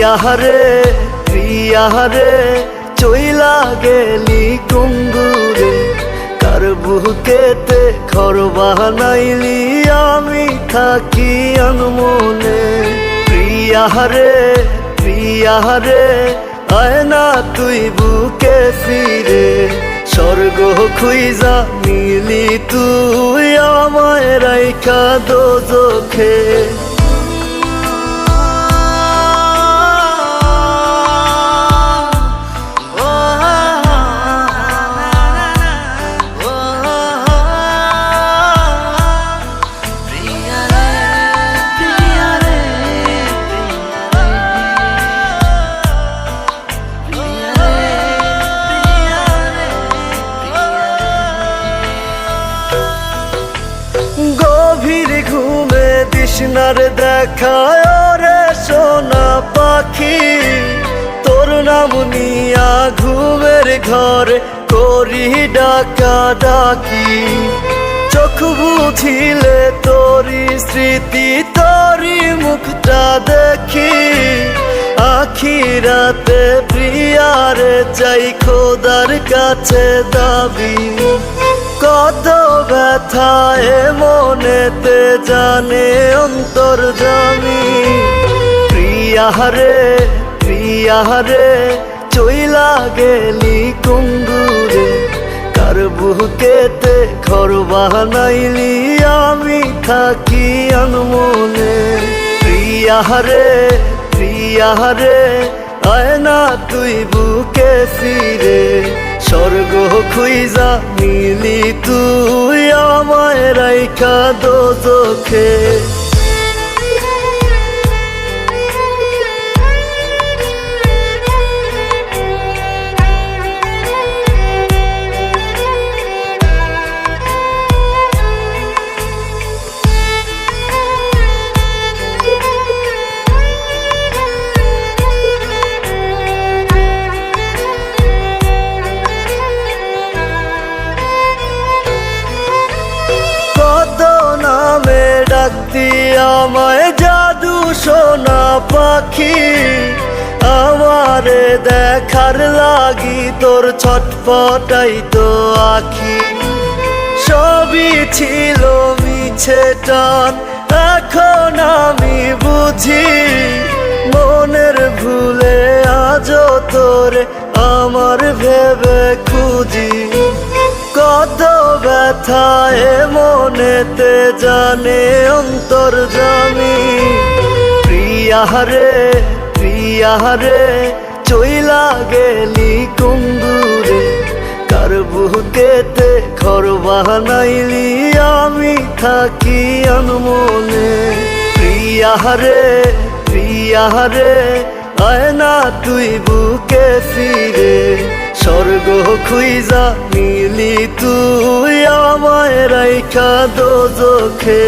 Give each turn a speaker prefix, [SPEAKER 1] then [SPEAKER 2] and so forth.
[SPEAKER 1] প্রিয়ারে প্রিয়ারে চইলা গেলি কুঙ্গুরে কার বুকেতে ঘর বানাইলি আমি থাকি আনমনে প্রিয়ারে প্রিয়ারে আয় না তুই বুকে ফিরে স্বর্গ খুইজা মিলি তুই আমায় রাইখা দোজখে গভীর ঘুমে তৃষ্ণার দেখায় রে সোনা পাখি তোর নাম নিয়া ঘুমের ঘরে করি ডাকা ডাকি চোখ বুঝিলে তোরি স্মৃতি তোরি মুখটা দেখি আখিরাতে প্রিয়ারে চাই খোদার কাছে দাবি কত ব্যথায় মনেতে জানে অন্তর্যামী প্রিয়ারে প্রিয়ারে চইলা গেলি কুঙ্গুরে কার বুকেতে ঘর বানাইলি আমি থাকি আনমনে প্রিয়ারে প্রিয়ারে আয় না তুই বুকে ফিরে স্বর্গ খুইজা মিলি তুই আমায় রাইখা দোজখে ডাকতি আমায় জাদু সোনা পাখি আমারে দেখার লাগি তোর ছটফটাই তো আখি সবই ছিল মিছে টান এখন আমি বুঝি মনের ভুলে আজও তোরে আমার ভেবে খুঁজি কত ব্যথায় মনেতে জানে অন্তর্যামী প্রিয়ারে প্রিয়ারে চইলা গেলি কুঙ্গুরে কার বুকেতে ঘর বানাইলি আমি থাকি আনমনে প্রিয়ারে প্রিয়ারে আয় না তুই বুকে ফিরে স্বর্গ খুইজা মিলি তুই আমায় রাইখা দোজখে।